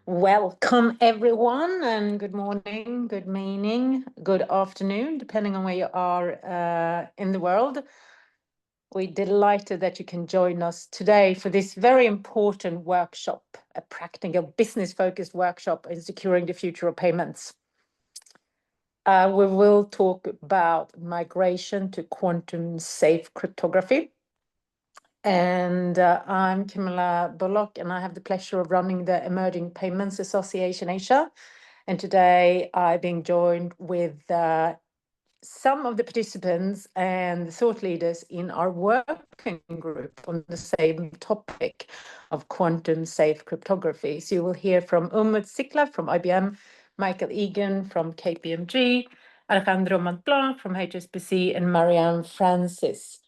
Welcome everyone, and good morning, good evening, good afternoon, depending on where you are in the world. We're delighted that you can join us today for this very important workshop, a practical business-focused workshop in securing the future of payments. We will talk about migration to quantum-safe cryptography. And I'm Camilla Bullock, and I have the pleasure of running the Emerging Payments Association Asia. And today I'm being joined with some of the participants and the thought leaders in our working group on the same topic of quantum safe cryptography. So you will hear from Umut Sikla from IBM, Michael Egan from KPMG, Alejandro Montblanc from HSBC, and Marianne Francis,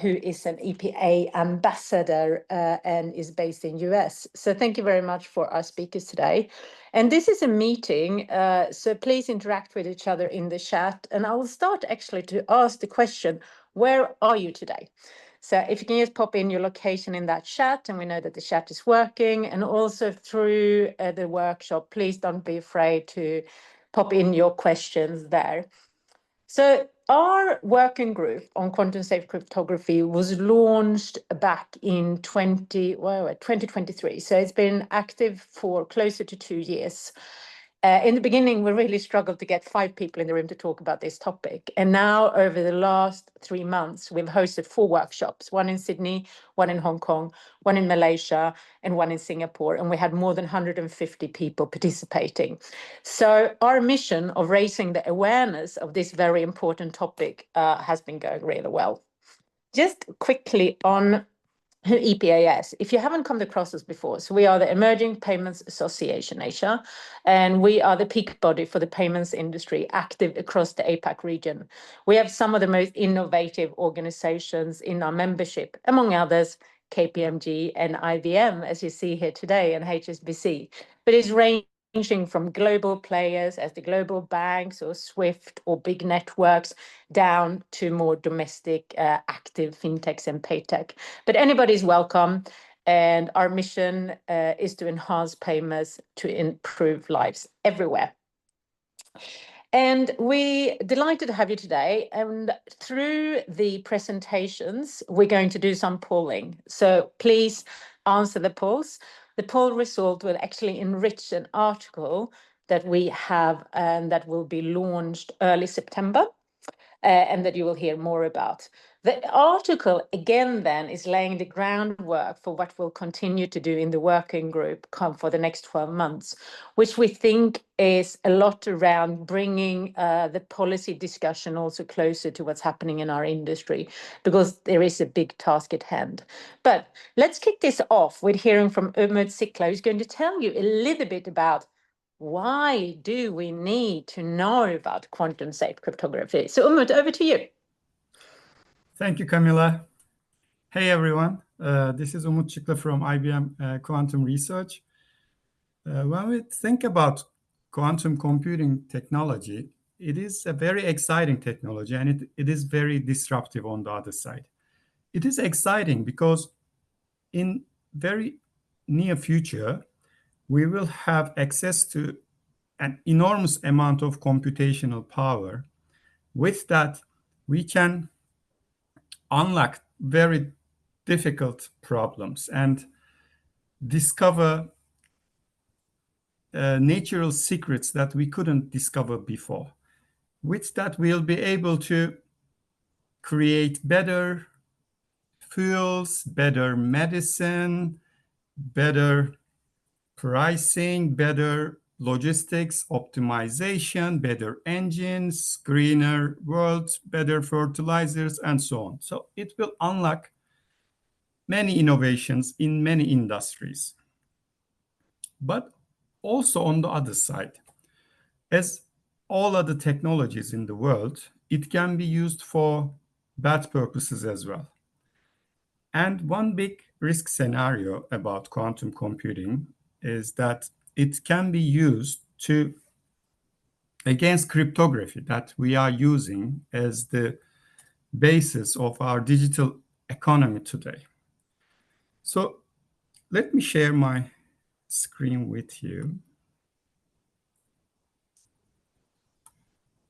who is an EPA ambassador and is based in US. So thank you very much for our speakers today. And this is a meeting, so please interact with each other in the chat. And I will start actually to ask the question, where are you today? So if you can just pop in your location in that chat, and we know that the chat is working, and also through the workshop, please don't be afraid to pop in your questions there. So our working group on quantum safe cryptography was launched back in 2023. So it's been active for closer to 2 years. In the beginning, we really struggled to get 5 people in the room to talk about this topic. And now, over the last 3 months, we've hosted 4 workshops, one in Sydney, one in Hong Kong, one in Malaysia, and one in Singapore. And we had more than 150 people participating. So our mission of raising the awareness of this very important topic has been going really well. Just quickly on EPAS, if you haven't come across us before, so we are the Emerging Payments Association Asia, and we are the peak body for the payments industry active across the APAC region. We have some of the most innovative organizations in our membership, among others, KPMG and IBM, as you see here today, and HSBC. But it's ranging from global players as the global banks or SWIFT or big networks down to more domestic active fintechs and paytech. But anybody's welcome. And our mission is to enhance payments to improve lives everywhere. And we're delighted to have you today. And through the presentations, we're going to do some polling. So please answer the polls. The poll result will actually enrich an article that we have and that will be launched early September. And that you will hear more about. The article, again, then, is laying the groundwork for what we'll continue to do in the working group for the next 12 months, which we think is a lot around bringing the policy discussion also closer to what's happening in our industry, because there is a big task at hand. But let's kick this off with hearing from Umut Sikla, who's going to tell you a little bit about why do we need to know about quantum safe cryptography? So Umut, over to you. Thank you, Camilla. Hey, everyone. This is Umut Sikla from IBM Quantum Research. When we think about quantum computing technology, it is a very exciting technology, and it is very disruptive on the other side. It is exciting because in very near future, we will have access to an enormous amount of computational power. With that, we can unlock very difficult problems and discover natural secrets that we couldn't discover before. With that, we'll be able to create better fuels, better medicine, better pricing, better logistics, optimization, better engines, greener worlds, better fertilizers, and so on. So it will unlock many innovations in many industries. But also on the other side, as all other technologies in the world, it can be used for bad purposes as well. And one big risk scenario about quantum computing is that it can be used against cryptography that we are using as the basis of our digital economy today. So let me share my screen with you.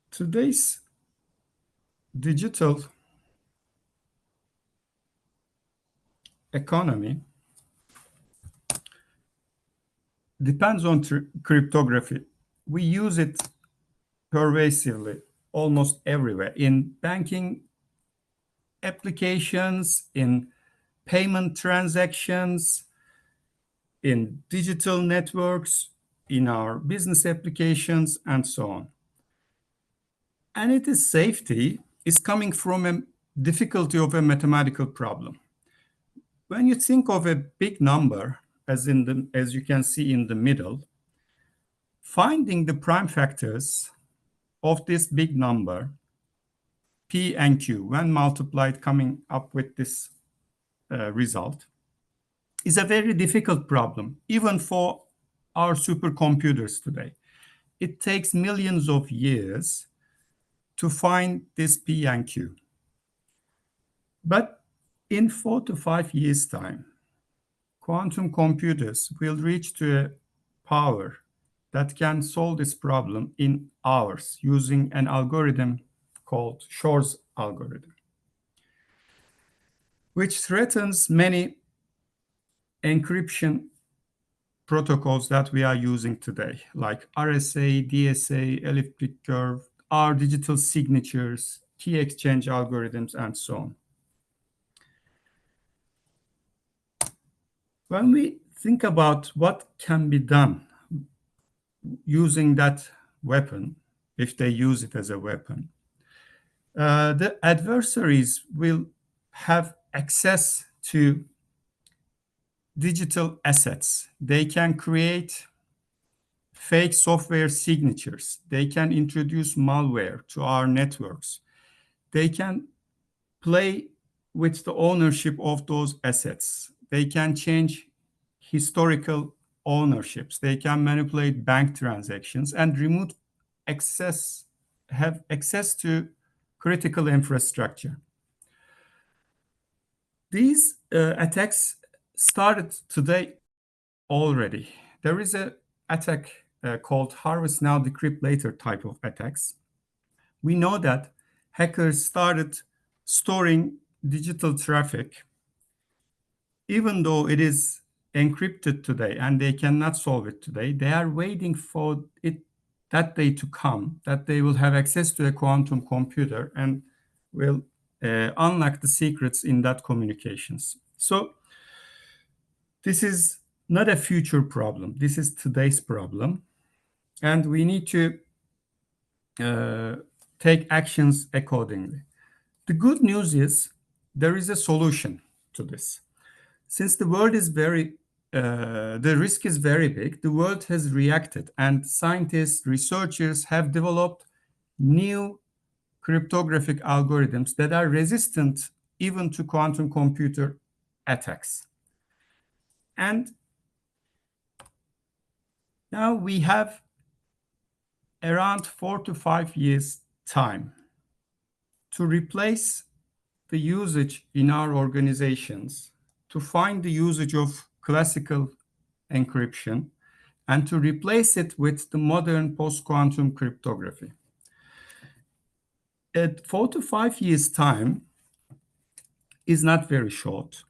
Today's digital economy depends on cryptography. We use it pervasively, almost everywhere, in banking applications, in payment transactions, in digital networks, in our business applications, and so on. And its safety is coming from a difficulty of a mathematical problem. When you think of a big number, as you can see in the middle, finding the prime factors of this big number, P and Q, when multiplied, coming up with this result, is a very difficult problem, even for our supercomputers today. It takes millions of years to find this P and Q. But in 4 to 5 years' time, quantum computers will reach to a power that can solve this problem in hours using an algorithm called Shor's algorithm, which threatens many encryption protocols that we are using today, like RSA, DSA, elliptic curve, our digital signatures, key exchange algorithms, and so on. When we think about what can be done using that weapon, if they use it as a weapon, the adversaries will have access to digital assets. They can create fake software signatures. They can introduce malware to our networks. They can play with the ownership of those assets. They can change historical ownerships. They can manipulate bank transactions and have access to critical infrastructure. These attacks started today already. There is an attack called harvest now, decrypt later type of attacks. We know that hackers started storing digital traffic, even though it is encrypted today and they cannot solve it today. They are waiting for that day to come, that they will have access to a quantum computer and will unlock the secrets in that communications. So this is not a future problem. This is today's problem. And we need to take actions accordingly. The good news is there is a solution to this. Since the world is the risk is very big, the world has reacted, and scientists, researchers have developed new cryptographic algorithms that are resistant even to quantum computer attacks. And now we have around 4 to 5 years time to replace the usage in our organizations, to find the usage of classical encryption, and to replace it with the modern post-quantum cryptography. At 4 to 5 years time is not very short,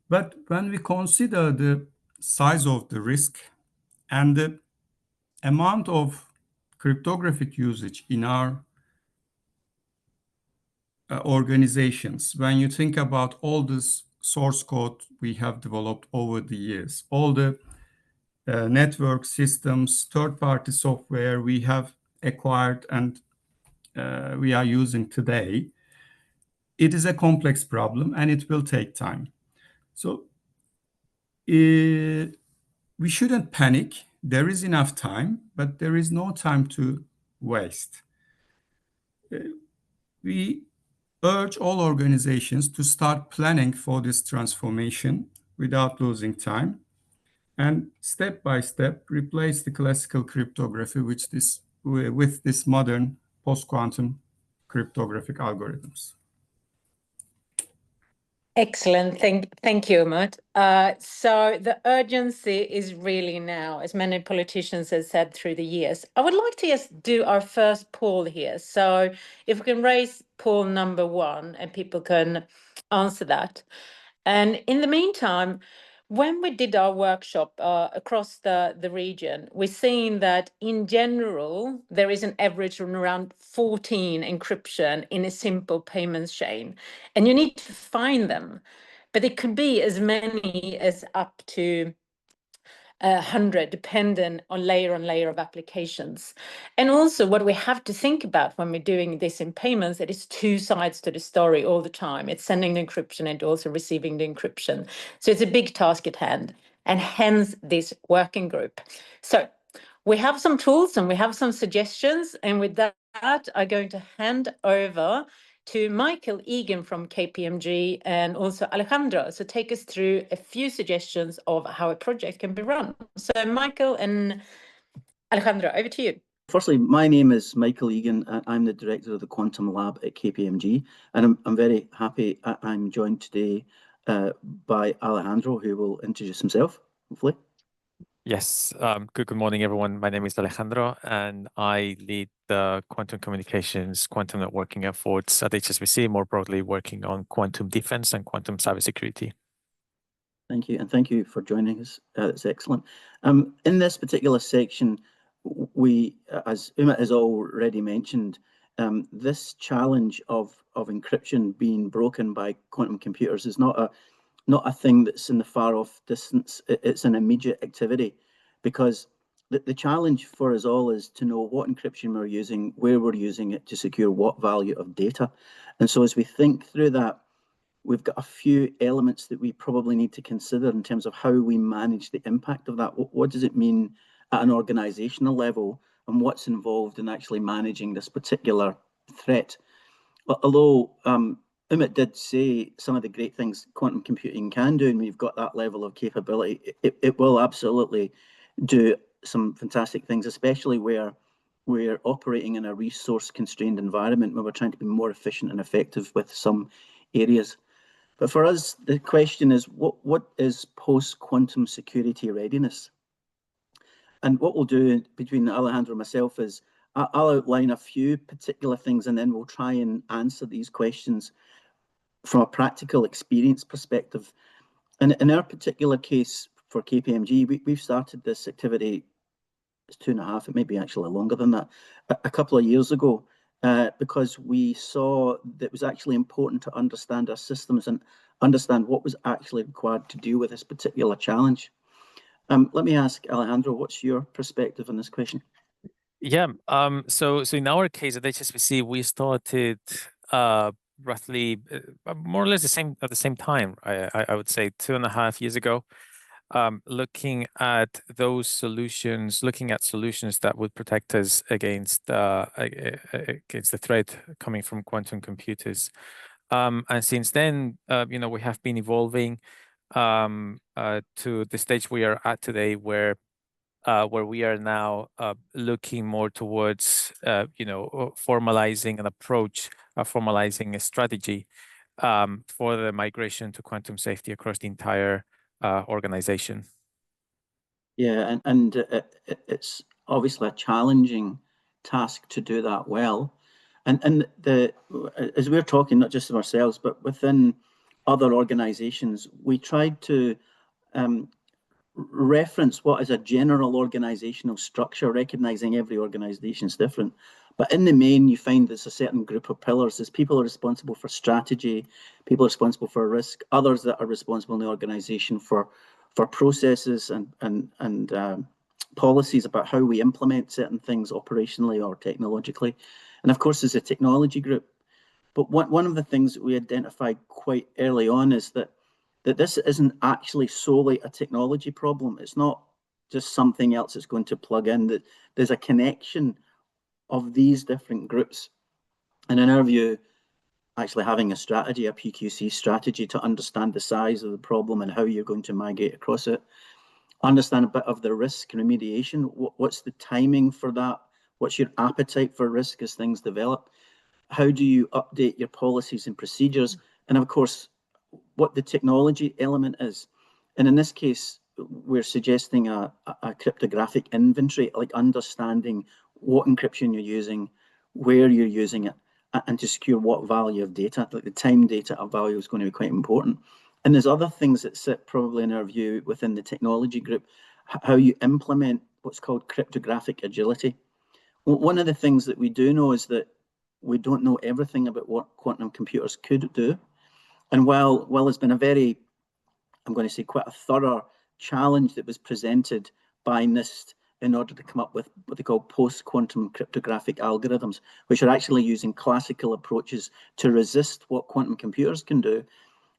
but when we consider the size of the risk and the amount of cryptographic usage in our organizations, when you think about all this source code we have developed over the years, all the network systems, third-party software we have acquired and we are using today, it is a complex problem and it will take time. So we shouldn't panic. There is enough time, but there is no time to waste. We urge all organizations to start planning for this transformation without losing time and step by step replace the classical cryptography with this modern post-quantum cryptographic algorithms. Excellent. Thank you, Umut. So the urgency is really now, as many politicians have said through the years. I would like to just do our first poll here. So if we can raise poll number 1 and people can answer that. And in the meantime, when we did our workshop across the region, we're seeing that in general, there is an average of around 14 encryption in a simple payments chain. And you need to find them. But it could be as many as up to 100, dependent on layer of applications. And also what we have to think about when we're doing this in payments, it is 2 sides to the story all the time. It's sending the encryption and also receiving the encryption. So it's a big task at hand, and hence this working group. So we have some tools and we have some suggestions. And with that, I'm going to hand over to Michael Egan from KPMG and also Alejandro. So take us through a few suggestions of how a project can be run. So Michael and Alejandro, over to you. Firstly, my name is Michael Egan. I'm the director of the Quantum Lab at KPMG, and I'm very happy I'm joined today by Alejandro, who will introduce himself, hopefully. Yes, good morning, everyone. My name is Alejandro, and I lead the quantum communications, quantum networking efforts at HSBC, more broadly working on quantum defense and quantum cybersecurity. Thank you, and thank you for joining us. That's excellent. In this particular section, we, as Umut has already mentioned, this challenge of encryption being broken by quantum computers is not a thing that's in the far off distance. It's an immediate activity, because the challenge for us all is to know what encryption we're using, where we're using it to secure what value of data. And so as we think through that, we've got a few elements that we probably need to consider in terms of how we manage the impact of that. What does it mean at an organizational level, and what's involved in actually managing this particular threat? Although Umut did say some of the great things quantum computing can do, and we've got that level of capability, it will absolutely do some fantastic things, especially where we're operating in a resource-constrained environment, where we're trying to be more efficient and effective with some areas. But for us, the question is, what is post-quantum security readiness? And what we'll do between Alejandro and myself is I'll outline a few particular things, and then we'll try and answer these questions from a practical experience perspective. And in our particular case for KPMG, we've started this activity, it's 2.5, it may be actually longer than that, a couple of years ago, because we saw that it was actually important to understand our systems and understand what was actually required to deal with this particular challenge. Let me ask Alejandro, what's your perspective on this question? Yeah, so in our case at HSBC, we started roughly more or less at the same time, I would say 2.5 years ago, looking at those solutions, looking at solutions that would protect us against the threat coming from quantum computers. And since then, we have been evolving to the stage we are at today, where we are now looking more towards, formalizing an approach, formalizing a strategy for the migration to quantum safety across the entire organization. Yeah, and it's obviously a challenging task to do that well. And as we're talking, not just of ourselves, but within other organizations, we tried to reference what is a general organizational structure, recognizing every organization is different. But in the main, you find there's a certain group of pillars. There's people are responsible for strategy, people are responsible for risk, others that are responsible in the organization for processes and policies about how we implement certain things operationally or technologically. And of course, there's a technology group. But one of the things that we identified quite early on is that this isn't actually solely a technology problem. It's not just something else that's going to plug in, that there's a connection of these different groups. And in our view, actually having a strategy, a PQC strategy, to understand the size of the problem and how you're going to migrate across it, understand a bit of the risk and remediation. What's the timing for that? What's your appetite for risk as things develop? How do you update your policies and procedures? And of course, what the technology element is. And in this case, we're suggesting a cryptographic inventory, like understanding what encryption you're using, where you're using it, and to secure what value of data. Like the time data of value is going to be quite important. And there's other things that sit probably in our view within the technology group, how you implement what's called cryptographic agility. Well, one of the things that we do know is that we don't know everything about what quantum computers could do. And while there's been a very, I'm going to say, quite a thorough challenge that was presented by NIST in order to come up with what they call post-quantum cryptographic algorithms, which are actually using classical approaches to resist what quantum computers can do,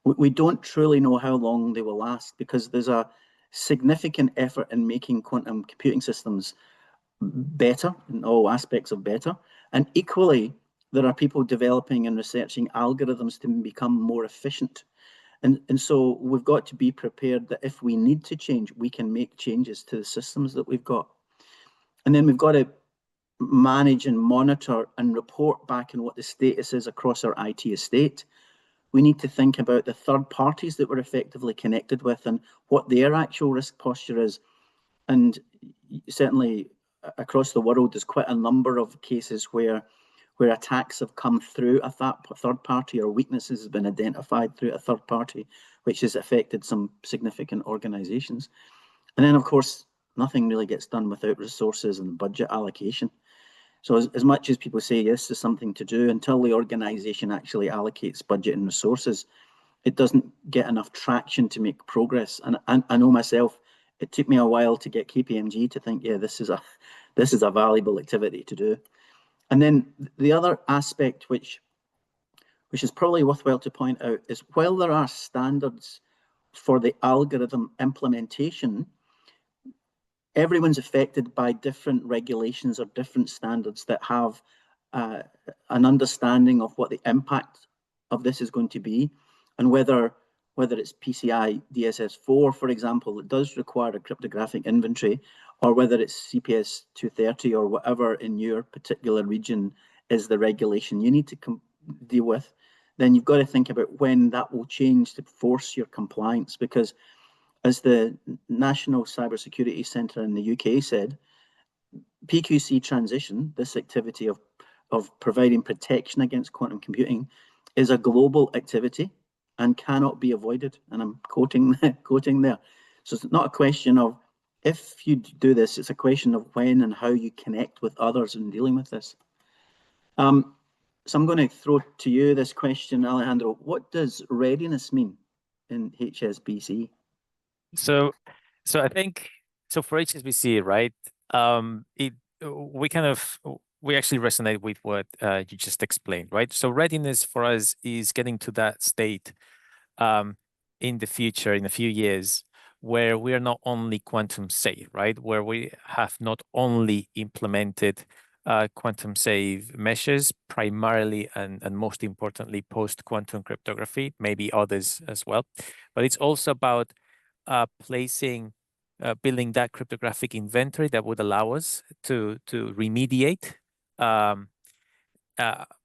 we don't truly know how long they will last, because there's a significant effort in making quantum computing systems better, in all aspects of better. And equally, there are people developing and researching algorithms to become more efficient. And so we've got to be prepared that if we need to change, we can make changes to the systems that we've got. And then we've got to manage and monitor and report back on what the status is across our IT estate. We need to think about the third parties that we're effectively connected with and what their actual risk posture is. And certainly across the world, there's quite a number of cases where attacks have come through a third party, or weaknesses have been identified through a third party, which has affected some significant organizations. And then, of course, nothing really gets done without resources and budget allocation. So as much as people say, yes, there's something to do, until the organization actually allocates budget and resources, it doesn't get enough traction to make progress. And I know myself, it took me a while to get KPMG to think, yeah, this is a valuable activity to do. And then the other aspect, which is probably worthwhile to point out, is while there are standards for the algorithm implementation, everyone's affected by different regulations or different standards that have an understanding of what the impact of this is going to be, and whether it's PCI DSS4, for example, that does require a cryptographic inventory, or whether it's CPS 230 or whatever in your particular region is the regulation you need to deal with, then you've got to think about when that will change to force your compliance. Because as the National Cybersecurity Centre in the UK said, PQC transition, this activity of providing protection against quantum computing, is a global activity and cannot be avoided. And I'm quoting there. So it's not a question of if you do this, it's a question of when and how you connect with others in dealing with this. So I'm going to throw to you this question, Alejandro. What does readiness mean in HSBC? So I think, so for HSBC, right, we actually resonate with what you just explained, right? So readiness for us is getting to that state in the future, in a few years, where we are not only quantum safe, right? Where we have not only implemented quantum safe measures, primarily and most importantly, post-quantum cryptography, maybe others as well. But it's also about building that cryptographic inventory that would allow us to remediate. By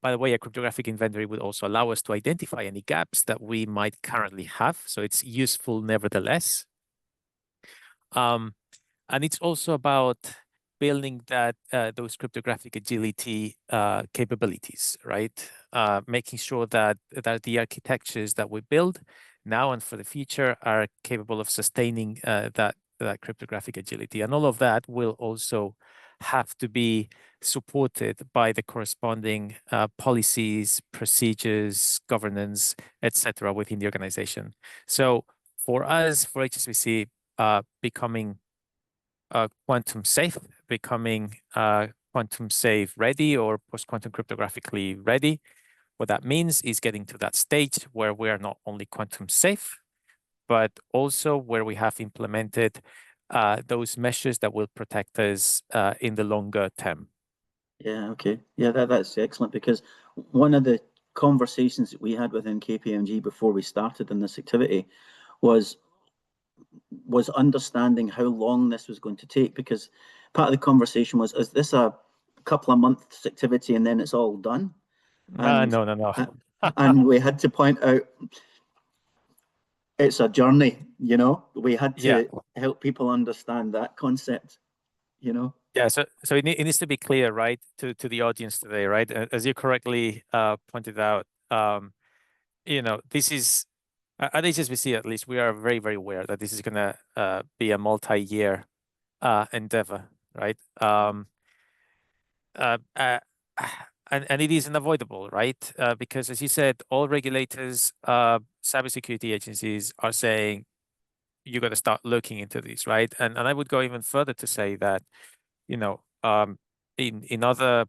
the way, a cryptographic inventory would also allow us to identify any gaps that we might currently have. So it's useful nevertheless. And it's also about building those cryptographic agility capabilities, right? Making sure that the architectures that we build now and for the future are capable of sustaining that cryptographic agility. And all of that will also have to be supported by the corresponding policies, procedures, governance, etc. within the organization. So for us, for HSBC, becoming quantum safe, becoming quantum safe ready or post-quantum cryptographically ready, what that means is getting to that stage where we are not only quantum safe, but also where we have implemented those measures that will protect us in the longer term. Yeah, okay. Yeah, that's excellent, because one of the conversations that we had within KPMG before we started in this activity was understanding how long this was going to take, because part of the conversation was, is this a couple of months activity and then it's all done? No. And we had to point out, it's a journey, you know. We had to Yeah. help people understand that concept, you know. Yeah, so it needs to be clear, right, to the audience today, right? As you correctly pointed out, you know, this is at HSBC at least we are very, very aware that this is gonna be a multi-year endeavor, right? Uh, and it is unavoidable, right? Because as you said, all regulators, cybersecurity agencies are saying you got to start looking into these, right? And I would go even further to say that, you know, in other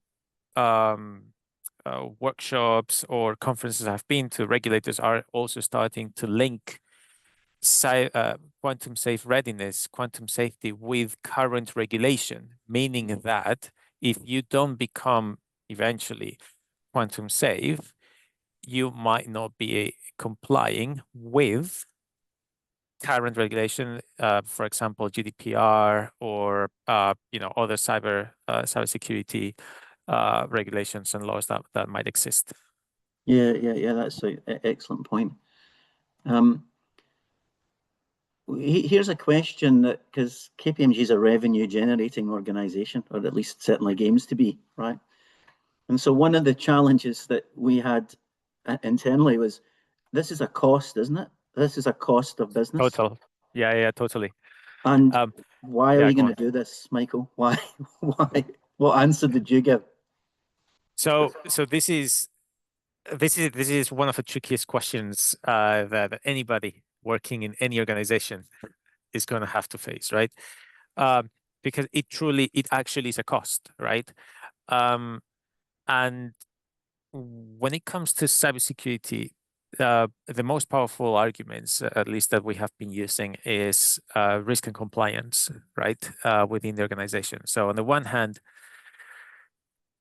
workshops or conferences I've been to, regulators are also starting to link quantum safe readiness, quantum safety with current regulation, meaning that if you don't become eventually quantum safe, you might not be complying with current regulation, for example, GDPR or you know, other cybersecurity regulations and laws that might exist. Yeah, that's an excellent point. Here's a question that, because KPMG is a revenue generating organization, or at least certainly aims to be, right? And so one of the challenges that we had internally was, this is a cost, isn't it? This is a cost of business. Total. Yeah, totally. And why are you going to do this, Michael? Why? What answer did you give? So this is one of the trickiest questions that anybody working in any organization is going to have to face, right? Because it actually is a cost, right? And when it comes to cybersecurity, the most powerful arguments, at least that we have been using, is risk and compliance, right, within the organization. So on the one hand,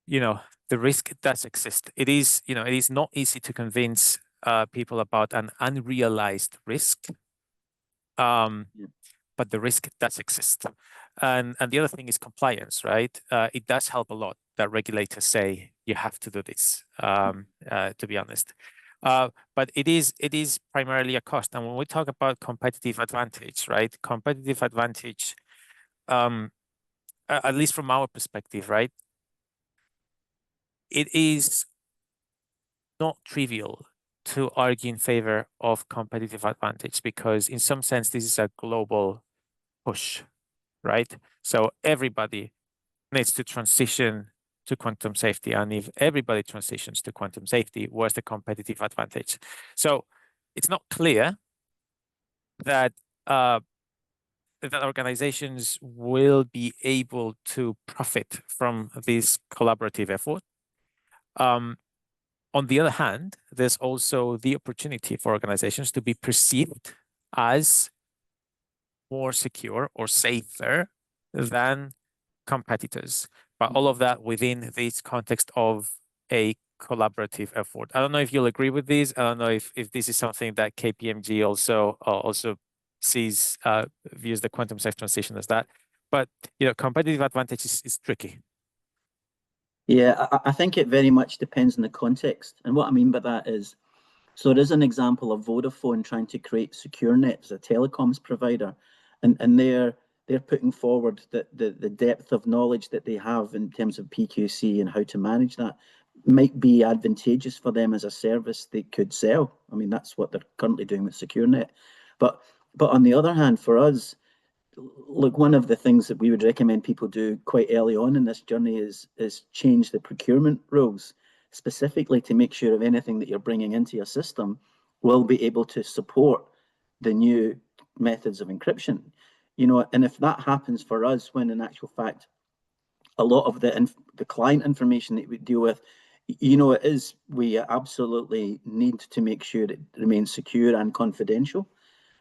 you know, the risk does exist. It is, you know, it is not easy to convince people about an unrealized risk, but the risk does exist. And the other thing is compliance, right? It does help a lot that regulators say you have to do this, to be honest. But it is primarily a cost. And when we talk about competitive advantage, right? Competitive advantage, at least from our perspective, right? It is not trivial to argue in favor of competitive advantage because in some sense, this is a global push, right? So everybody needs to transition to quantum safety. And if everybody transitions to quantum safety, where's the competitive advantage? So it's not clear that that organizations will be able to profit from this collaborative effort. On the other hand, there's also the opportunity for organizations to be perceived as more secure or safer than competitors, but all of that within this context of a collaborative effort. I don't know if you'll agree with this. I don't know if this is something that KPMG also sees, views the quantum safe transition as that. But you know, competitive advantage is tricky. Yeah, I think it very much depends on the context. And what I mean by that is, so there's an example of Vodafone trying to create SecureNet as a telecoms provider, and they're putting forward the depth of knowledge that they have in terms of PQC and how to manage that might be advantageous for them as a service they could sell. I mean, that's what they're currently doing with SecureNet. But on the other hand, for us, look, one of the things that we would recommend people do quite early on in this journey is change the procurement rules, specifically to make sure of anything that you're bringing into your system will be able to support the new methods of encryption. You know, and if that happens for us, when in actual fact, a lot of the client information that we deal with, you know, we absolutely need to make sure it remains secure and confidential.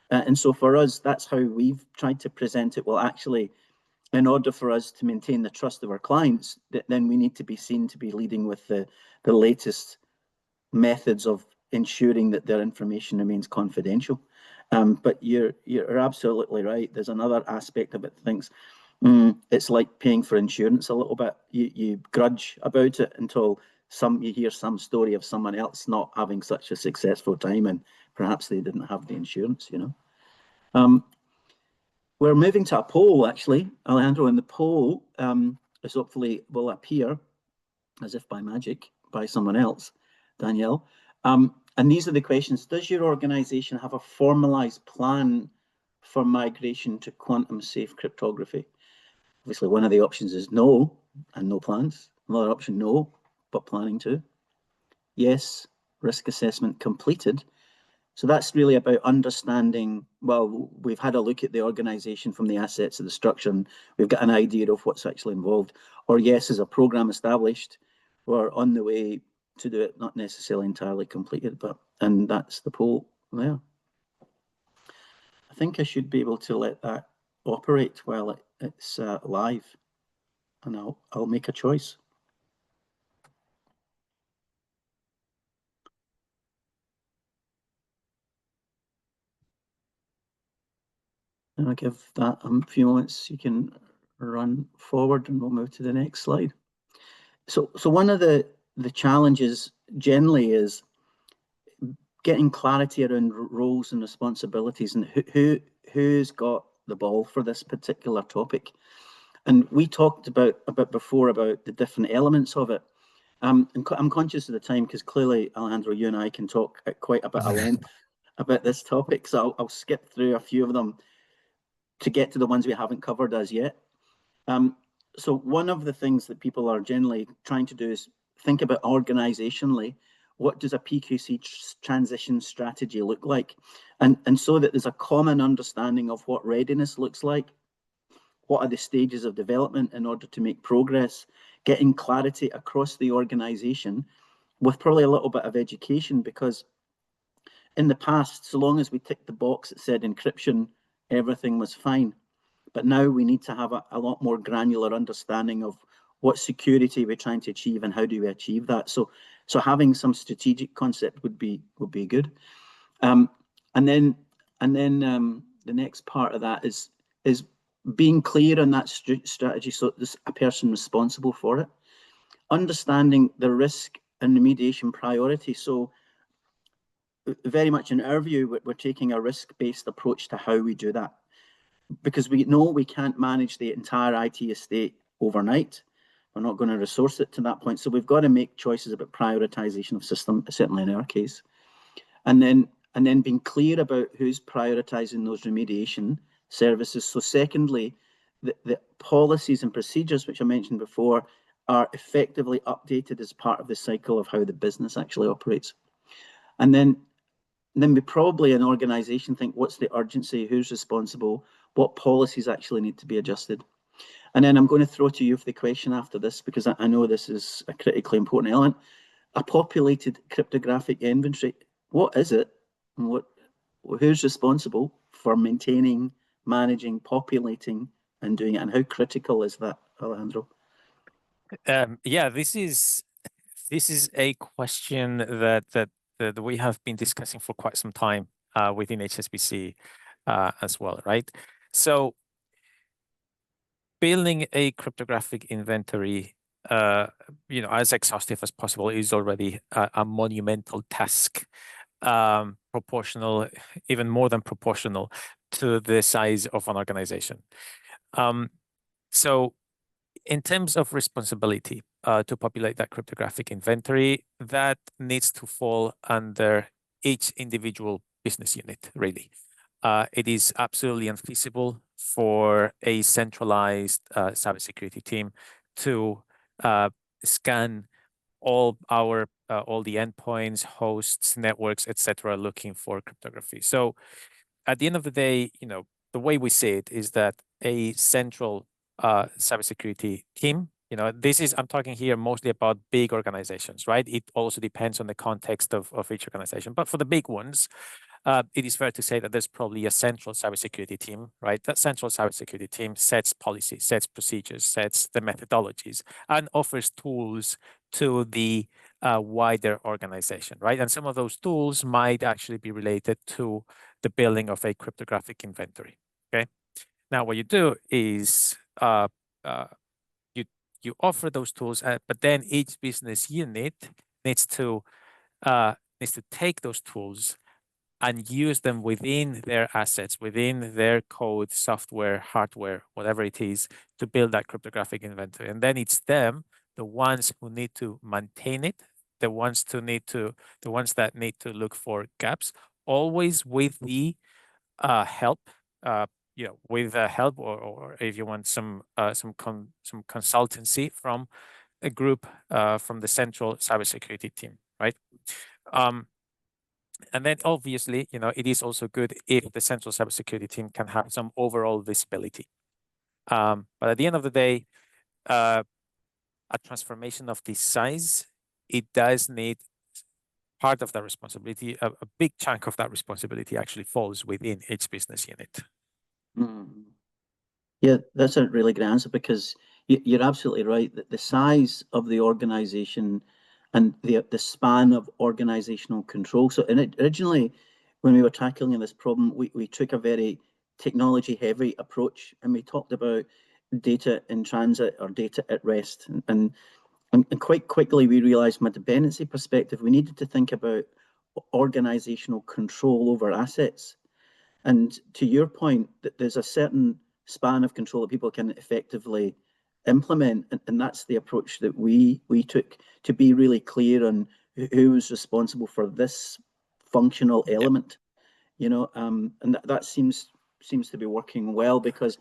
And so for us, that's how we've tried to present it. Well, actually, in order for us to maintain the trust of our clients, then we need to be seen to be leading with the latest methods of ensuring that their information remains confidential. But you're absolutely right. There's another aspect of it. Things, it's like paying for insurance a little bit. You grudge about it until you hear some story of someone else not having such a successful time, and perhaps they didn't have the insurance, you know. We're moving to a poll, actually, Alejandro, and the poll is hopefully will appear as if by magic by someone else, Danielle. And these are the questions. Does your organization have a formalized plan for migration to quantum safe cryptography? Obviously, one of the options is no, and no plans. Another option, no, but planning to. Yes, risk assessment completed. So that's really about understanding, well, we've had a look at the organization from the assets of the structure, and we've got an idea of what's actually involved. Or yes, is a program established? We're on the way to do it, not necessarily entirely completed, but, and that's the poll there. I think I should be able to let that operate while it's live, and I'll make a choice. And I'll give that a few moments. You can run forward and we'll move to the next slide. So one of the challenges generally is getting clarity around roles and responsibilities and who's got the ball for this particular topic. And we talked about before about the different elements of it. I'm conscious of the time because clearly, Alejandro, you and I can talk at quite a bit of length about this topic. So I'll skip through a few of them to get to the ones we haven't covered as yet. So one of the things that people are generally trying to do is think about organizationally, what does a PQC transition strategy look like? And so that there's a common understanding of what readiness looks like, what are the stages of development in order to make progress, getting clarity across the organization with probably a little bit of education, because in the past, so long as we ticked the box that said encryption, everything was fine. But now we need to have a lot more granular understanding of what security we're trying to achieve and how do we achieve that. So having some strategic concept would be good. And then the next part of that is being clear on that strategy. So there's a person responsible for it, understanding the risk and remediation priority. So very much in our view, we're taking a risk-based approach to how we do that, because we know we can't manage the entire IT estate overnight. We're not going to resource it to that point. So we've got to make choices about prioritization of system, certainly in our case. And then being clear about who's prioritizing those remediation services. So secondly, the policies and procedures, which I mentioned before, are effectively updated as part of the cycle of how the business actually operates. And then we probably, an organization, think, what's the urgency, who's responsible, what policies actually need to be adjusted. And then I'm going to throw to you for the question after this, because I know this is a critically important element. A populated cryptographic inventory, what is it? And who's responsible for maintaining, managing, populating, and doing it? And how critical is that, Alejandro? Yeah, this is a question that we have been discussing for quite some time within HSBC as well, right? So building a cryptographic inventory, as exhaustive as possible is already a monumental task, proportional, even more than proportional to the size of an organization. So in terms of responsibility to populate that cryptographic inventory, that needs to fall under each individual business unit, really. It is absolutely unfeasible for a centralized cybersecurity team to scan all the endpoints, hosts, networks, etc., looking for cryptography. So at the end of the day, the way we see it is that a central cybersecurity team, I'm talking here mostly about big organizations, right? It also depends on the context of each organization. But for the big ones, it is fair to say that there's probably a central cybersecurity team, right? That central cybersecurity team sets policies, sets procedures, sets the methodologies, and offers tools to the wider organization, right? And some of those tools might actually be related to the building of a cryptographic inventory, okay? Now, what you do is you offer those tools, but then each business unit needs to take those tools and use them within their assets, within their code, software, hardware, whatever it is, to build that cryptographic inventory. And then it's them, the ones who need to maintain it, the ones that need to look for gaps, always with the help, with help, or if you want some consultancy from a group from the central cybersecurity team, right? And then obviously, it is also good if the central cybersecurity team can have some overall visibility. But at the end of the day, a transformation of this size, it does need part of that responsibility. A big chunk of that responsibility actually falls within each business unit. Mm. Yeah, that's a really good answer, because you're absolutely right that the size of the organization and the span of organizational control. So originally, when we were tackling this problem, we took a very technology heavy approach, and we talked about data in transit or data at rest. And quite quickly, we realized from a dependency perspective, we needed to think about organizational control over assets. And to your point, that there's a certain span of control that people can effectively implement, and that's the approach that we took, to be really clear on who was responsible for this functional element. And that seems to be working well, because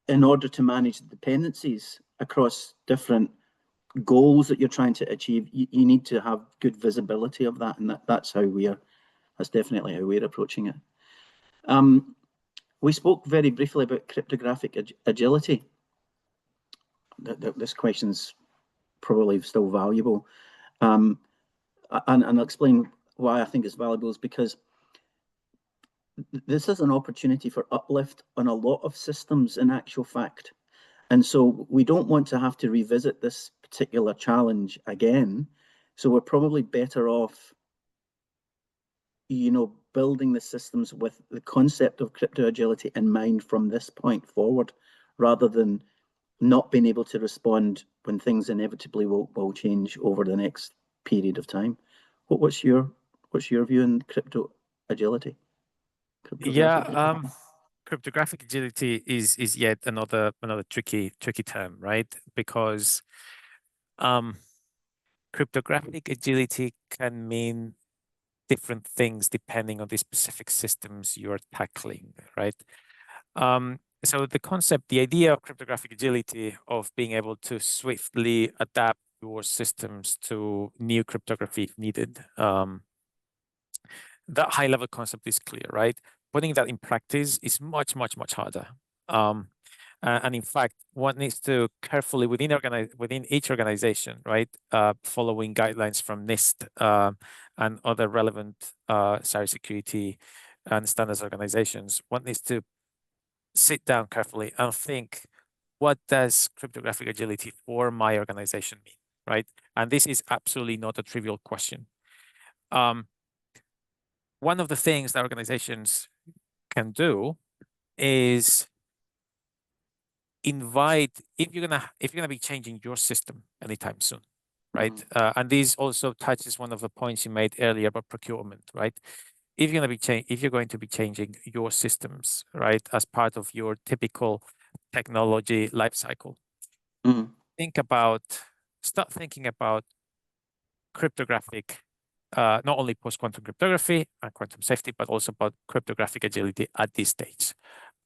in order to manage the dependencies across different goals that you're trying to achieve, you need to have good visibility of that, and that's definitely how we're approaching it. We spoke very briefly about cryptographic agility. This question's probably still valuable. And I'll explain why I think it's valuable, is because this is an opportunity for uplift on a lot of systems in actual fact. And so we don't want to have to revisit this particular challenge again. So we're probably better off, building the systems with the concept of crypto agility in mind from this point forward, rather than not being able to respond when things inevitably will change over the next period of time. What's your view on crypto agility? Cryptographic agility is yet another tricky term, right? Because cryptographic agility can mean different things depending on the specific systems you're tackling, right? So the idea of cryptographic agility, of being able to swiftly adapt your systems to new cryptography if needed, that high level concept is clear, right? Putting that in practice is much, much, much harder. And in fact, one needs to carefully within each organization, right, following guidelines from NIST and other relevant cybersecurity and standards organizations, one needs to sit down carefully and think, what does cryptographic agility for my organization mean, right? And this is absolutely not a trivial question. One of the things that organizations can do is invite, if you're gonna be changing your system anytime soon, right? And this also touches one of the points you made earlier about procurement, right? If you're going to be changing your systems, right, as part of your typical technology lifecycle, start thinking about cryptographic, not only post-quantum cryptography and quantum safety, but also about cryptographic agility at this stage,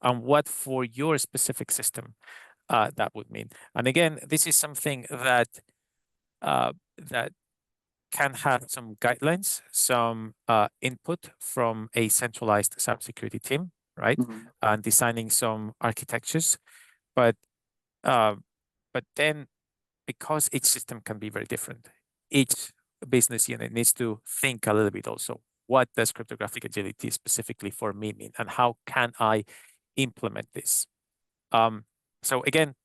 and what for your specific system that would mean. And again, this is something that can have some guidelines, some input from a centralized cybersecurity team, right? And designing some architectures, but then, because each system can be very different, each business unit needs to think a little bit also, what does cryptographic agility specifically for me mean, and how can I implement this? So again,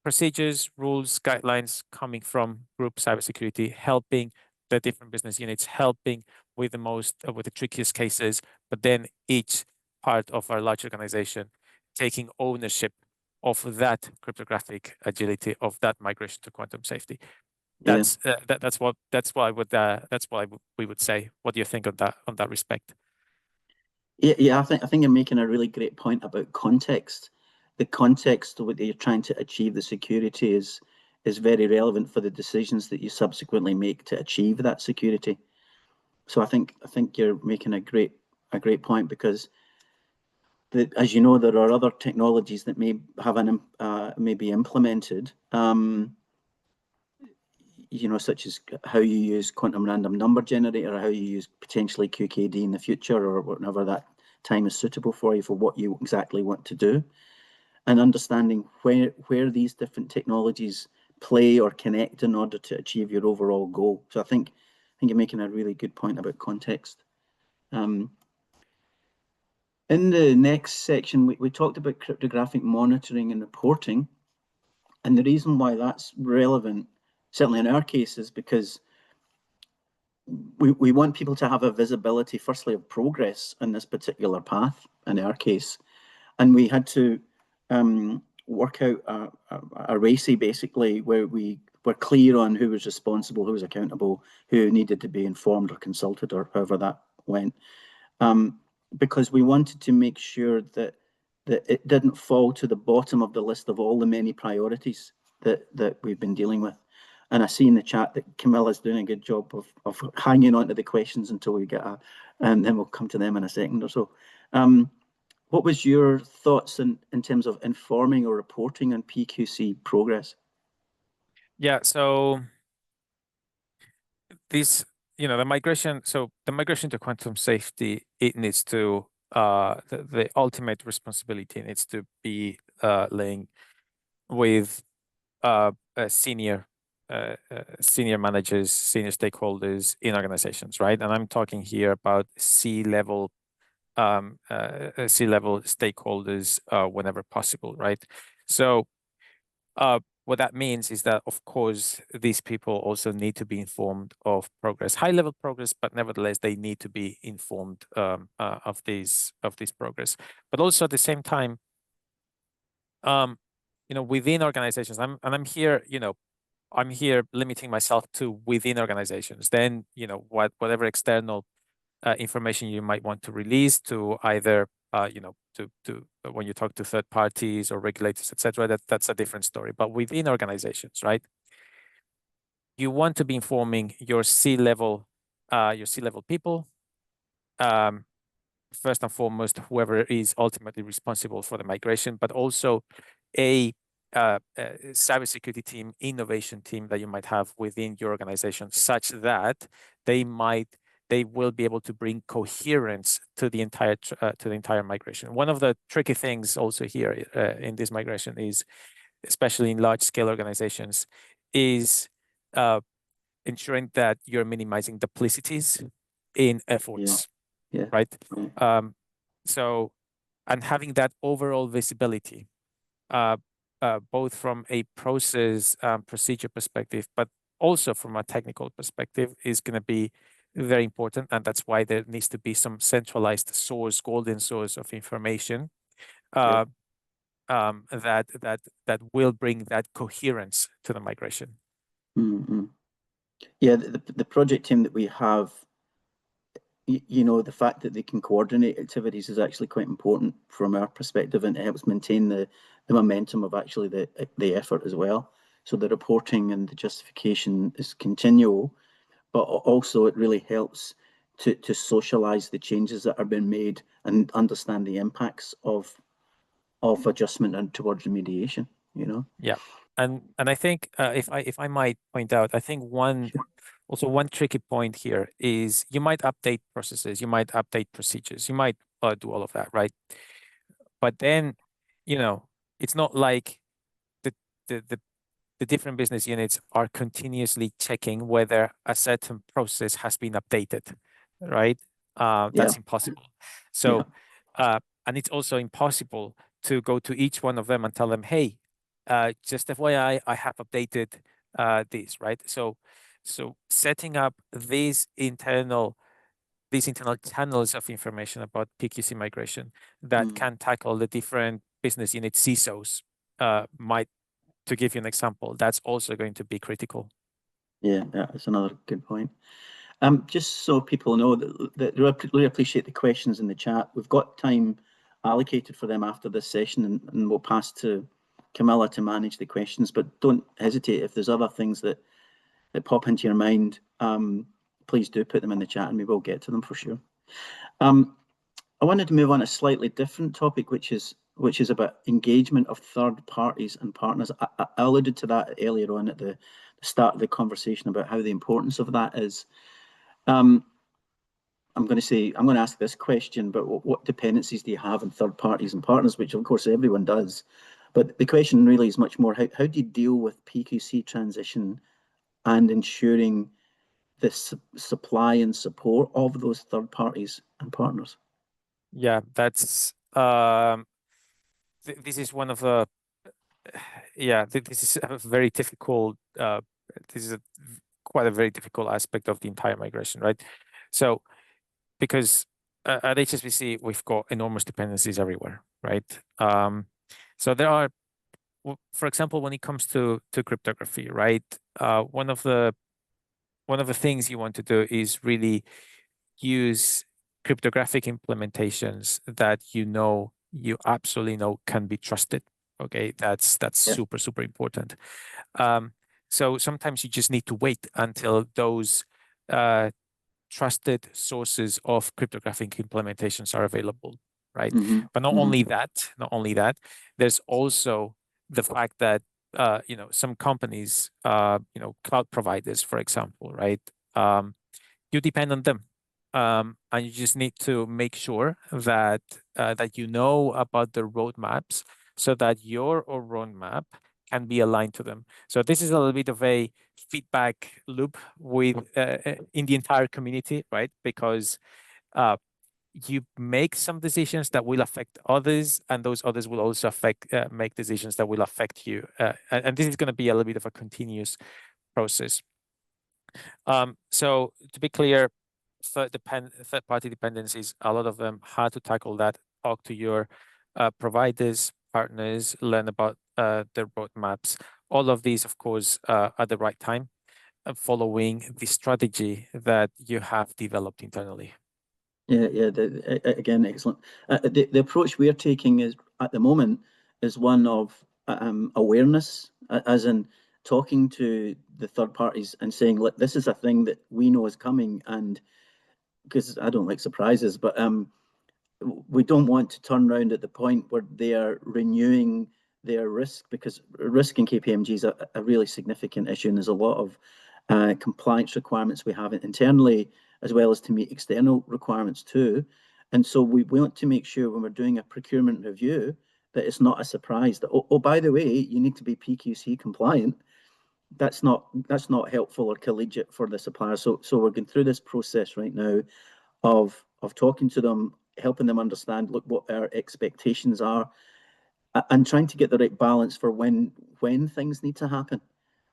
procedures, rules, guidelines coming from group cybersecurity, helping the different business units, helping with the trickiest cases, but then each part of our large organization taking ownership of that cryptographic agility, of that migration to quantum safety. That's what we would say. What do you think on that respect? Yeah, I think you're making a really great point about context. The context of what you're trying to achieve the security is very relevant for the decisions that you subsequently make to achieve that security. So I think you're making a great point, because as you know, there are other technologies that may have may be implemented, you know, such as how you use quantum random number generator, or how you use potentially QKD in the future, or whenever that time is suitable for you for what you exactly want to do, and understanding where these different technologies play or connect in order to achieve your overall goal. So I think you're making a really good point about context. In the next section, we talked about cryptographic monitoring and reporting. And the reason why that's relevant, certainly in our case, is because we want people to have a visibility, firstly, of progress in this particular path, in our case. And we had to work out a RACI, basically, where we were clear on who was responsible, who was accountable, who needed to be informed or consulted, or however that went. Because we wanted to make sure that it didn't fall to the bottom of the list of all the many priorities that we've been dealing with. And I see in the chat that Camilla's doing a good job of hanging on to the questions until we get and then we'll come to them in a second or so. What was your thoughts in terms of informing or reporting on PQC progress? Yeah, so this, the migration to quantum safety, it needs to the ultimate responsibility needs to be laying with senior managers, senior stakeholders in organizations, right? And I'm talking here about C-level stakeholders whenever possible, right? So what that means is that, of course, these people also need to be informed of progress, high-level progress, but nevertheless, they need to be informed of this progress. But also at the same time, within organizations, I'm here, I'm here limiting myself to within organizations. Then, whatever external information you might want to release to either, to when you talk to third parties or regulators, etc., that's a different story. But within organizations, right, you want to be informing your C-level people, first and foremost, whoever is ultimately responsible for the migration, but also a cybersecurity team, innovation team that you might have within your organization, such that they will be able to bring coherence to the entire migration. One of the tricky things also here in this migration is, especially in large scale organizations, is ensuring that you're minimizing duplicities in efforts. Yeah. Right. So, and having that overall visibility, both from a process procedure perspective, but also from a technical perspective, is going to be very important. And that's why there needs to be some centralized source, golden source of information that will bring that coherence to the migration. Mm-hmm. Yeah, the project team that we have, the fact that they can coordinate activities is actually quite important from our perspective, and it helps maintain the momentum of actually the effort as well. So the reporting and the justification is continual, but also it really helps to socialize the changes that are being made and understand the impacts of adjustment and towards remediation. Yeah, and I think if I might point out, I think one tricky point here is you might update processes, you might update procedures, you might do all of that, right? But then, it's not like the different business units are continuously checking whether a certain process has been updated, right? That's impossible. So, and it's also impossible to go to each one of them and tell them, hey, just FYI, I have updated this, right? So setting up these internal channels of information about PQC migration that can tackle the different business unit CISOs to give you an example, that's also going to be critical. Yeah, that's another good point. Just so people know that really appreciate the questions in the chat. We've got time allocated for them after this session, and we'll pass to Camilla to manage the questions, but don't hesitate if there's other things that pop into your mind. Please do put them in the chat and we will get to them for sure. I wanted to move on a slightly different topic, which is about engagement of third parties and partners. I alluded to that earlier on at the start of the conversation about how the importance of that is. I'm going to ask this question, but what dependencies do you have in third parties and partners, which of course everyone does. But the question really is much more, how do you deal with PQC transition and ensuring the supply and support of those third parties and partners? Yeah, that's this is one of the this is a very difficult this is quite a very difficult aspect of the entire migration, right? So because at HSBC we've got enormous dependencies everywhere, right? So there are, for example, when it comes to cryptography, right? One of the things you want to do is really use cryptographic implementations that you absolutely know can be trusted. Okay, that's super important. So sometimes you just need to wait until those trusted sources of cryptographic implementations are available, right? But not only that, there's also the fact that some companies, cloud providers, for example, right? You depend on them. And you just need to make sure that that you know about the roadmaps so that your roadmap can be aligned to them. So this is a little bit of a feedback loop with in the entire community, right? Because you make some decisions that will affect others, and those others will also make decisions that will affect you. And this is going to be a little bit of a continuous process. So to be clear, third-party dependencies, a lot of them, how to tackle that, talk to your providers, partners, learn about their roadmaps. All of these, of course, at the right time, following the strategy that you have developed internally. Yeah. Again, excellent. The approach we're taking is at the moment is one of awareness, as in talking to the third parties and saying, look, this is a thing that we know is coming, and because I don't like surprises, but we don't want to turn around at the point where they are renewing their risk, because risk in KPMG is a really significant issue, and there's a lot of compliance requirements we have internally, as well as to meet external requirements too. And so we want to make sure when we're doing a procurement review that it's not a surprise that, oh, by the way, you need to be PQC compliant. That's not helpful or collegiate for the supplier. So we're going through this process right now of talking to them, helping them understand, look, what our expectations are, and trying to get the right balance for when things need to happen.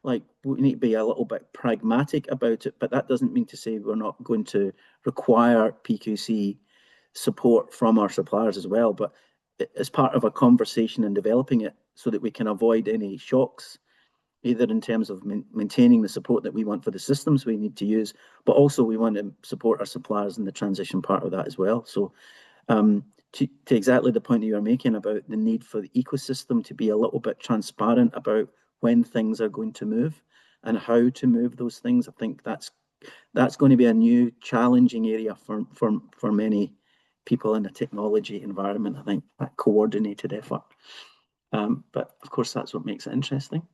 Like, we need to be a little bit pragmatic about it, but that doesn't mean to say we're not going to require PQC support from our suppliers as well. But as part of a conversation and developing it so that we can avoid any shocks, either in terms of maintaining the support that we want for the systems we need to use, but also we want to support our suppliers in the transition part of that as well. So to exactly the point that you're making about the need for the ecosystem to be a little bit transparent about when things are going to move and how to move those things, I think that's going to be a new challenging area for many people in a technology environment. I think that coordinated effort. But of course, that's what makes it interesting.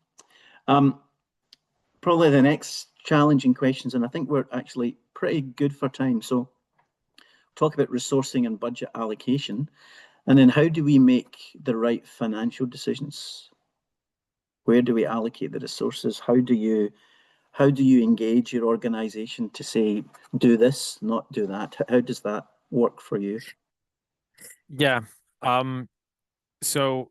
Probably the next challenging questions, and I think we're actually pretty good for time. So talk about resourcing and budget allocation, and then how do we make the right financial decisions? Where do we allocate the resources? How do you engage your organization to say, do this, not do that? How does that work for you? Yeah. So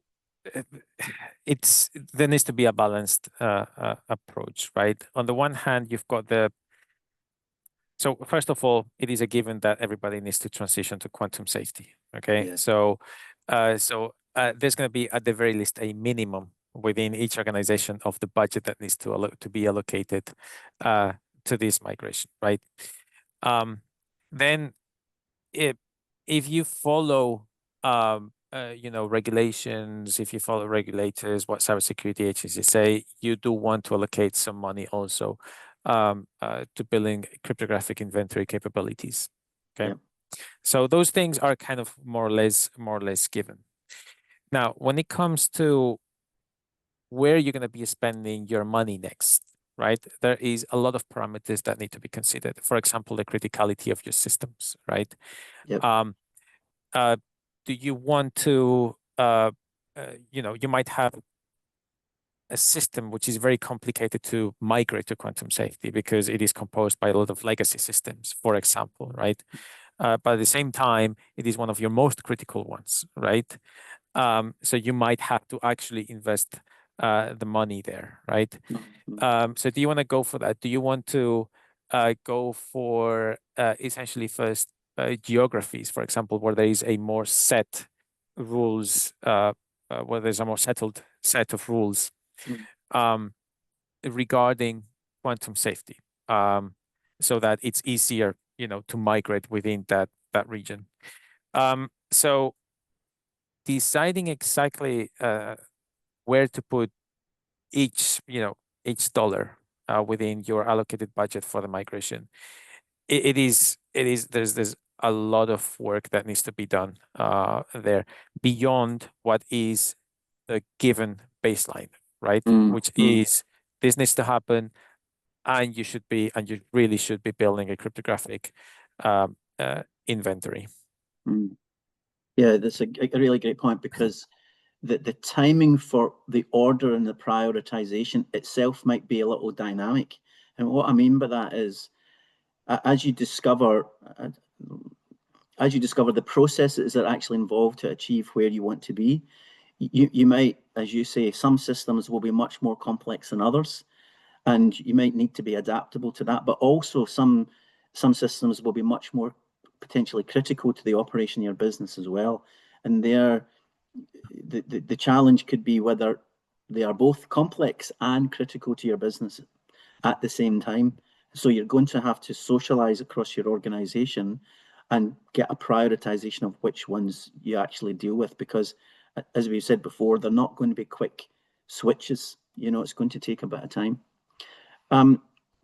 there needs to be a balanced approach, right? On the one hand, you've got so first of all, it is a given that everybody needs to transition to quantum safety. Okay, yeah. So there's going to be at the very least a minimum within each organization of the budget that needs to be allocated to this migration, right? Then if you follow regulations, if you follow regulators, what cybersecurity agencies say, you do want to allocate some money also to building cryptographic inventory capabilities. Okay. Yep. So those things are kind of more or less given. Now, when it comes to where you're going to be spending your money next, right? There is a lot of parameters that need to be considered. For example, the criticality of your systems, right? Yep. Do you want to, you might have a system which is very complicated to migrate to quantum safety because it is composed by a lot of legacy systems, for example, right? But at the same time, it is one of your most critical ones, right? So you might have to actually invest the money there, right? So do you want to go for that? Do you want to go for essentially first geographies, for example, where there is a more set rules, where there's a more settled set of rules regarding quantum safety, so that it's easier, to migrate within that region. So deciding exactly where to put each dollar within your allocated budget for the migration, there's a lot of work that needs to be done there beyond what is the given baseline, right? Which is this needs to happen, and you really should be building a cryptographic inventory. Yeah, that's a really great point, because the timing for the order and the prioritization itself might be a little dynamic. And what I mean by that is, as you discover the processes that are actually involved to achieve where you want to be, you might, as you say, some systems will be much more complex than others, and you might need to be adaptable to that. But also some systems will be much more potentially critical to the operation of your business as well. And the challenge could be whether they are both complex and critical to your business at the same time. So you're going to have to socialize across your organization and get a prioritization of which ones you actually deal with, because as we said before, they're not going to be quick switches. It's going to take a bit of time.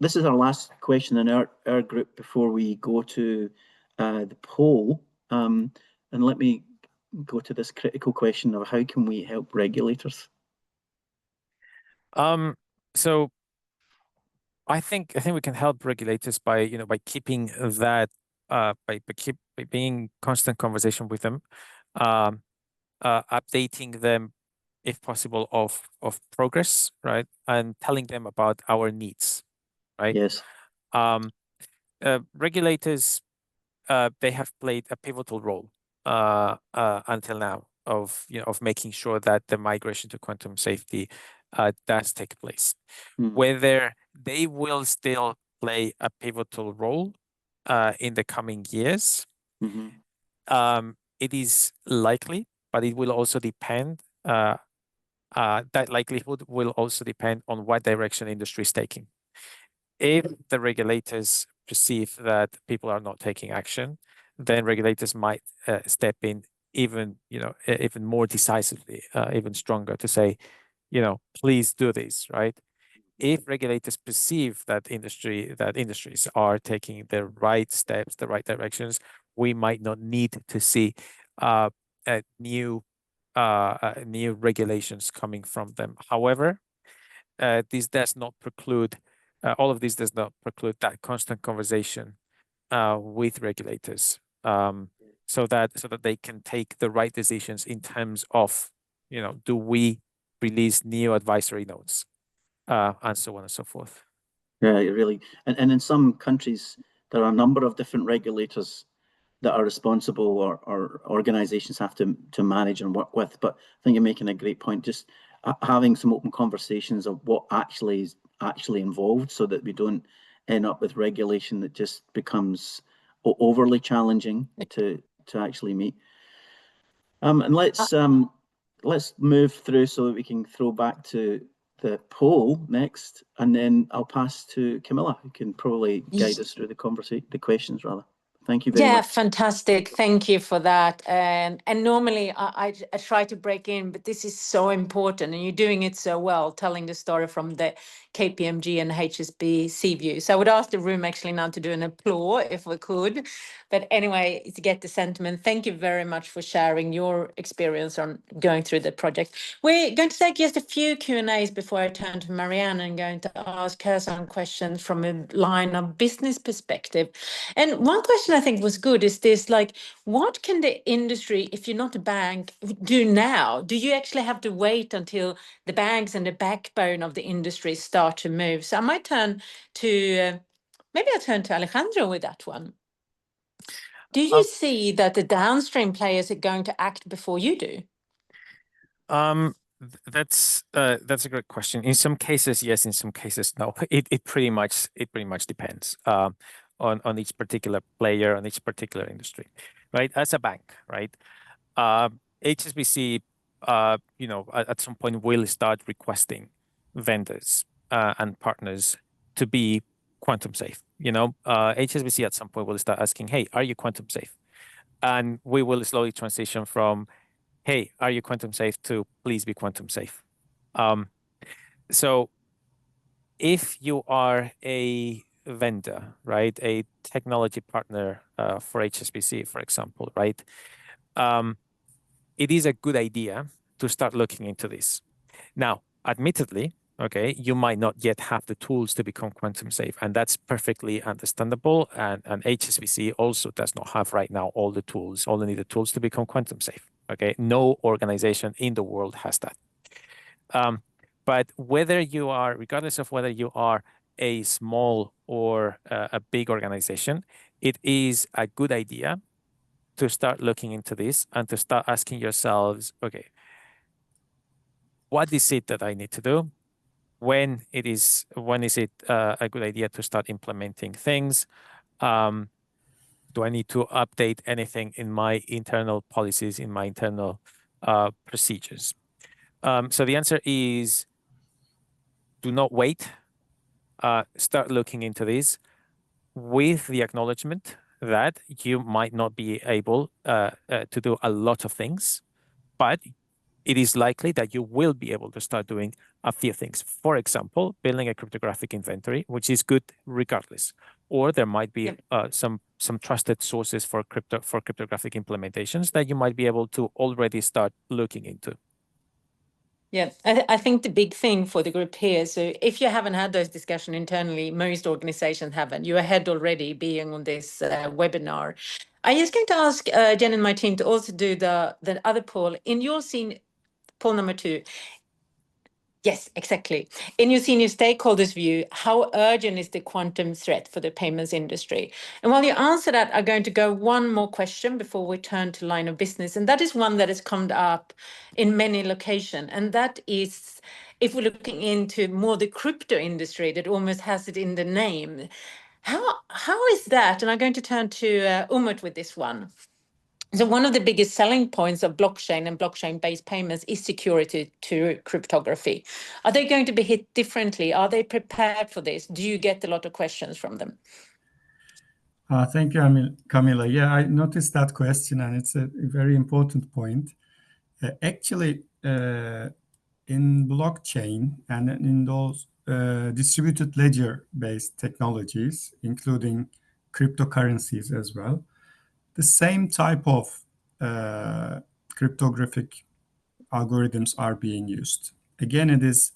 This is our last question in our group before we go to the poll. And let me go to this critical question of how can we help regulators? So I think we can help regulators by keeping that by being constant conversation with them, updating them if possible of progress, right, and telling them about our needs, right? Yes. Regulators, they have played a pivotal role until now of making sure that the migration to quantum safety does take place. Whether they will still play a pivotal role in the coming years, it is likely, but it will also depend. That likelihood will also depend on what direction industry is taking. If the regulators perceive that people are not taking action, then regulators might step in even more decisively, even stronger, to say, please do this, right? If regulators perceive that industries are taking the right steps, the right directions, we might not need to see new regulations coming from them. However, this does not preclude all of this does not preclude that constant conversation with regulators, so that they can take the right decisions in terms of, do we release new advisory notes, and so on and so forth. Yeah, really. And in some countries, there are a number of different regulators that are responsible, or organizations have to manage and work with. But I think you're making a great point, just having some open conversations of what actually is involved, so that we don't end up with regulation that just becomes overly challenging to actually meet. And let's move through so that we can throw back to the poll next, and then I'll pass to Camilla, who can probably guide us through the questions rather. Thank you very much. Fantastic. Thank you for that. And normally I try to break in, but this is so important, and you're doing it so well, telling the story from the KPMG and HSBC view. So I would ask the room actually now to do an applause if we could. But anyway, to get the sentiment, thank you very much for sharing your experience on going through the project. We're going to take just a few Q&As before I turn to Marianne and going to ask her some questions from a line of business perspective. And one question I think was good is this, like, what can the industry, if you're not a bank, do now? Do you actually have to wait until the banks and the backbone of the industry start to move? So I might turn to, maybe I'll turn to Alejandro with that one. Do you see that the downstream players are going to act before you do? That's a great question. In some cases, yes. In some cases, no. It pretty much depends on each particular player, on each particular industry, right? As a bank, right? HSBC, at some point will start requesting vendors and partners to be quantum safe. HSBC at some point will start asking, "Hey, are you quantum safe?" And we will slowly transition from, "Hey, are you quantum safe?" to "Please be quantum safe." So if you are a vendor, right, a technology partner for HSBC, for example, right, it is a good idea to start looking into this. Now, admittedly, okay, you might not yet have the tools to become quantum safe, and that's perfectly understandable. And HSBC also does not have right now all the needed tools to become quantum safe. Okay, no organization in the world has that. But regardless of whether you are a small or a big organization, it is a good idea to start looking into this and to start asking yourselves, okay, what is it that I need to do? When is it a good idea to start implementing things? Do I need to update anything in my internal policies, in my internal procedures? So the answer is, do not wait. Start looking into this with the acknowledgement that you might not be able to do a lot of things, but it is likely that you will be able to start doing a few things. For example, building a cryptographic inventory, which is good regardless. Or there might be some trusted sources for cryptographic implementations that you might be able to already start looking into. Yeah, I think the big thing for the group here, so if you haven't had those discussions internally, most organizations haven't. You're ahead already being on this webinar. I'm just going to ask Jen and my team to also do the other poll. In your scene, poll number 2, yes, exactly. In your senior stakeholders' view, how urgent is the quantum threat for the payments industry? And while you answer that, I'm going to go one more question before we turn to line of business. And that is one that has come up in many locations. And that is, if we're looking into more the crypto industry that almost has it in the name, how is that? And I'm going to turn to Umut with this one. So one of the biggest selling points of blockchain and blockchain-based payments is security to cryptography. Are they going to be hit differently? Are they prepared for this? Do you get a lot of questions from them? Thank you, Camilla. Yeah, I noticed that question, and it's a very important point. Actually, in blockchain and in those distributed ledger-based technologies, including cryptocurrencies as well, the same type of cryptographic algorithms are being used. Again, it is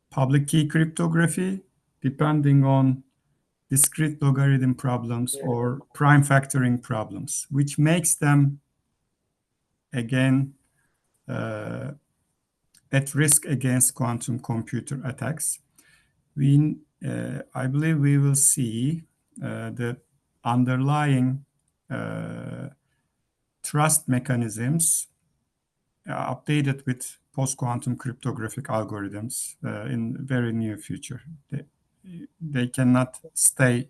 public key cryptography, depending on discrete logarithm problems or prime factoring problems, which makes them, again, at risk against quantum computer attacks. I believe we will see the underlying trust mechanisms updated with post-quantum cryptographic algorithms in the very near future. They cannot stay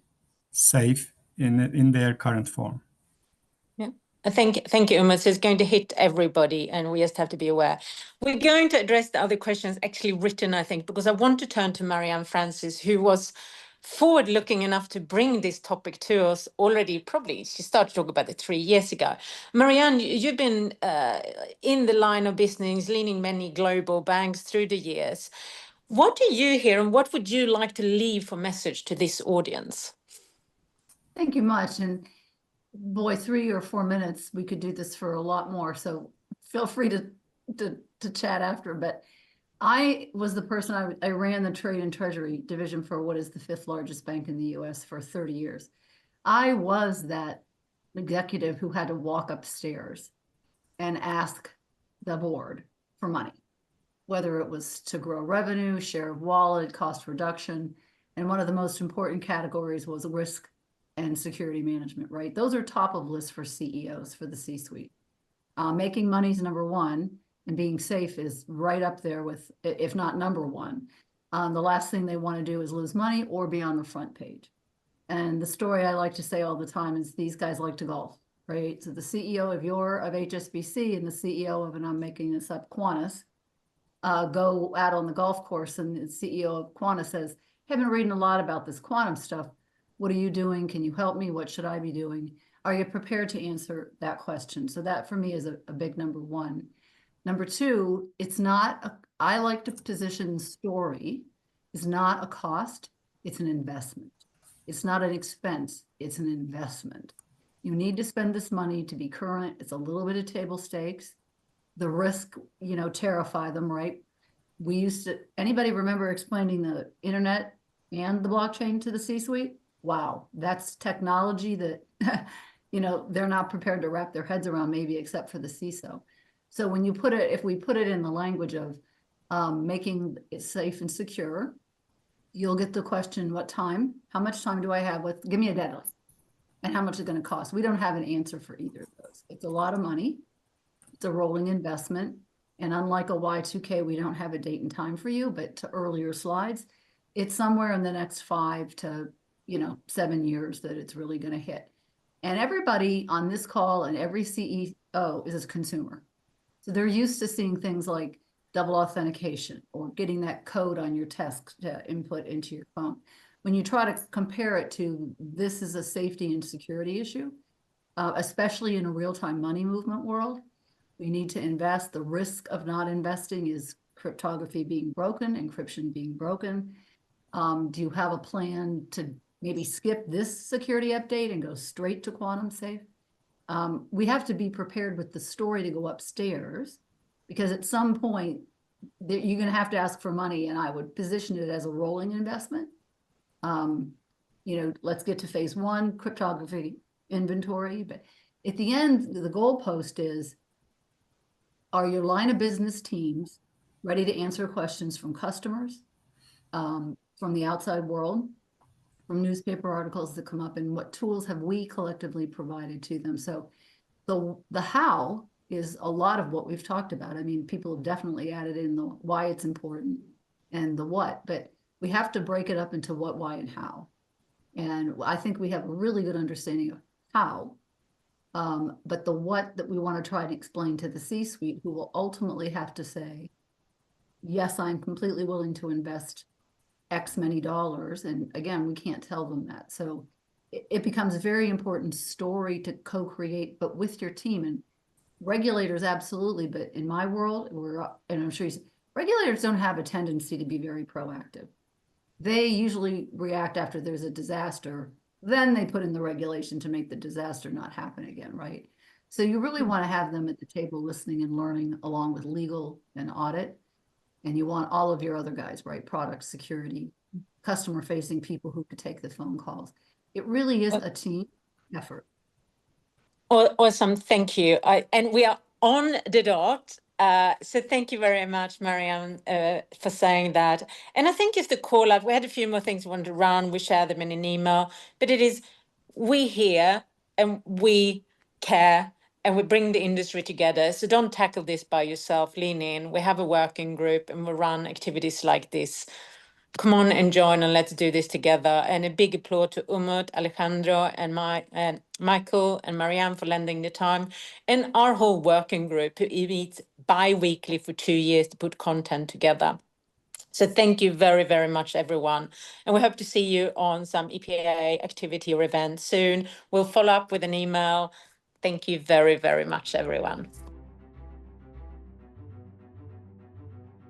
safe in their current form. Yeah, Thank you, Uma. So it's going to hit everybody, and we just have to be aware. We're going to address the other questions actually written, I think, because I want to turn to Marianne Francis, who was forward-looking enough to bring this topic to us already. Probably she started talking about it 3 years ago. Marianne, you've been in the line of business, leading many global banks through the years. What do you hear, and what would you like to leave for message to this audience? Thank you much. And boy, 3 or 4 minutes, we could do this for a lot more. So feel free to chat after. But I was the person, I ran the trade and treasury division for what is the 5th largest bank in the US for 30 years. I was that executive who had to walk upstairs and ask the board for money, whether it was to grow revenue, share of wallet, cost reduction. And one of the most important categories was risk and security management, right? Those are top of list for CEOs, for the C-suite. Making money is number one, and being safe is right up there with, if not number one. The last thing they want to do is lose money or be on the front page. And the story I like to say all the time is these guys like to golf, right? So the CEO of HSBC and the CEO of, and I'm making this up, Qantas, go out on the golf course, and the CEO of Qantas says, hey, I've been reading a lot about this quantum stuff. What are you doing? Can you help me? What should I be doing? Are you prepared to answer that question? So that for me is a big number one. Number two, it's not, I like to position story is not a cost, it's an investment. It's not an expense, it's an investment. You need to spend this money to be current. It's a little bit of table stakes. The risk, terrify them, right? We used to, anybody remember explaining the internet and the blockchain to the C-suite? Wow, that's technology that, they're not prepared to wrap their heads around, maybe except for the CISO. So when you put it, if we put it in the language of making it safe and secure, you'll get the question, what time? How much time do I have? Give me a deadline. And how much is it going to cost? We don't have an answer for either of those. It's a lot of money. It's a rolling investment. And unlike a Y2K, we don't have a date and time for you, but to earlier slides, it's somewhere in the next 5 to 7 years that it's really going to hit. And everybody on this call and every CEO is a consumer. So they're used to seeing things like double authentication or getting that code on your test to input into your phone. When you try to compare it to this is a safety and security issue, especially in a real-time money movement world, we need to invest. The risk of not investing is cryptography being broken, encryption being broken. Do you have a plan to maybe skip this security update and go straight to quantum safe? We have to be prepared with the story to go upstairs, because at some point you're going to have to ask for money, and I would position it as a rolling investment. Let's get to phase 1, cryptography inventory. But at the end, the goalpost is, are your line of business teams ready to answer questions from customers, from the outside world, from newspaper articles that come up, and what tools have we collectively provided to them? So the how is a lot of what we've talked about. I mean, people have definitely added in the why it's important and the what, but we have to break it up into what, why, and how. And I think we have a really good understanding of how, but the what that we want to try to explain to the C-suite, who will ultimately have to say, yes, I'm completely willing to invest X many dollars. And again, we can't tell them that. So it becomes a very important story to co-create, but with your team. And regulators, absolutely. But in my world, and I'm sure regulators don't have a tendency to be very proactive. They usually react after there's a disaster. Then they put in the regulation to make the disaster not happen again, right? So you really want to have them at the table listening and learning along with legal and audit. And you want all of your other guys, right? Product, security, customer-facing people who could take the phone calls. It really is a team effort. Awesome, thank you. And we are on the dot. So thank you very much, Marianne, for saying that. And I think just the call out, we had a few more things we wanted to run. We share them in an email, but it is, we hear and we care and we bring the industry together. So don't tackle this by yourself, lean in. We have a working group and we run activities like this come on and join and let's do this together. And a big applause to Umut, Alejandro, and Michael and Marianne for lending the time, and our whole working group who meets bi-weekly for 2 years to put content together. So thank you very, very much, everyone. And we hope to see you on some EPA activity or event soon. We'll follow up with an email. Thank you very, very much, everyone.